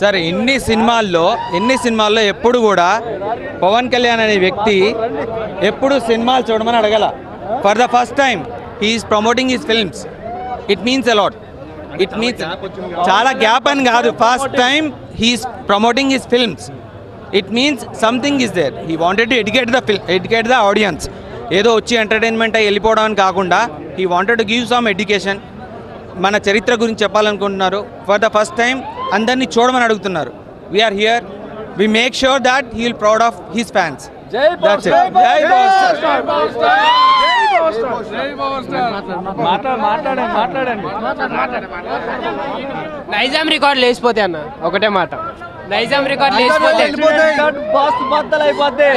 సరే ఎన్ని సినిమాల్లో ఎప్పుడు కూడా పవన్ కళ్యాణ్ అనే వ్యక్తి ఎప్పుడు సినిమాలు చూడమని అడగల. For the first time he's promoting his films. It means a lot. It means చాలా గ్యాప్ అని కాదు, first time he's promoting his films. It means something is there. He wanted to educate the audience. ఏదో వచ్చి entertainment అయ్యి వెళ్ళిపోవడానికి కాకుండా he wanted to give some education. మన చరిత్ర గురించి చెప్పాలనుకుంటున్నారు. ఫర్ ద ఫస్ట్ టైం అందరినీ చూడమని అడుగుతున్నారు. We are here. We make sure that he will proud of his fans. Nizam record లేచిపోతే అన్న, ఒకటే మాట, నైజాం రికార్డ్ లేచిపోతే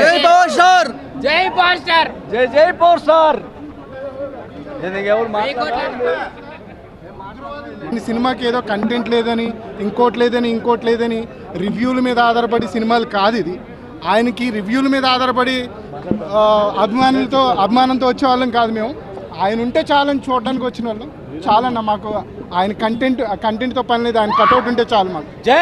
జై పవర్ స్టార్, జై పవర్ స్టార్. సినిమాకి ఏదో కంటెంట్ లేదని ఇంకోటి లేదని రివ్యూల మీద ఆధారపడి సినిమాలు కాదు ఇది. ఆయనకి రివ్యూల మీద ఆధారపడి అభిమానంతో వచ్చే వాళ్ళం కాదు మేము. ఆయన ఉంటే చాలని చూడడానికి వచ్చిన వాళ్ళం. చాలన్న మాకు ఆయన కంటెంట్తో పని లేదు. ఆయన కట్అవుట్ ఉంటే చాలు మాకు. జై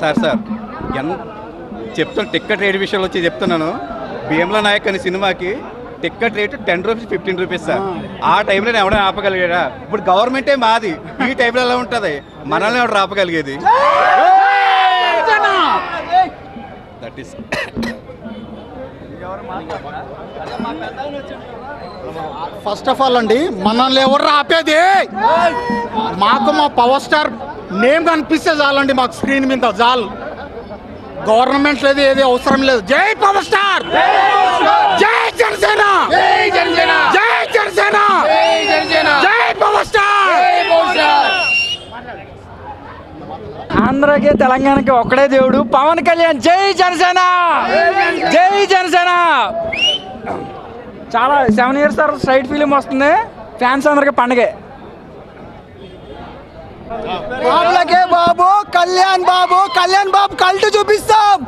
సార్ చెప్తాను. టికెట్ రేట్ విషయంలో వచ్చి చెప్తున్నాను. భీమ్లా నాయక్ అనే సినిమాకి ticket rate 10 rupees 15 rupees sir. ఆ టైంలో ఎవడైనా ఆపగలిగాడా? ఇప్పుడు గవర్నమెంటే మాది. ఈ టైంలో ఎలా ఉంటుంది? మనల్ని ఎవరు ఆపగలిగేది? That is first of all అండి, మనల్ని ఎవరు ఆపేది? మాకు మా పవర్ స్టార్ నేమ్ కనిపిస్తే చాలండి. మాకు స్క్రీన్ మీద చాలు. గవర్నమెంట్ లేదు, ఏది అవసరం లేదు. జై పవర్ స్టార్, జై జనసేన, జై పవర్ స్టార్. ఆంధ్రకి తెలంగాణకి ఒక్కడే దేవుడు పవన్ కళ్యాణ్. జై జనసేన, జై జనసేన. చాలా 7 years తర్వాత స్ట్రైట్ ఫిలిం వస్తుంది. ఫ్యాన్స్ అందరికి పండగే. బాబులకే బాబు, కళ్యాణ్ బాబు కల్టు చూపిస్తాం.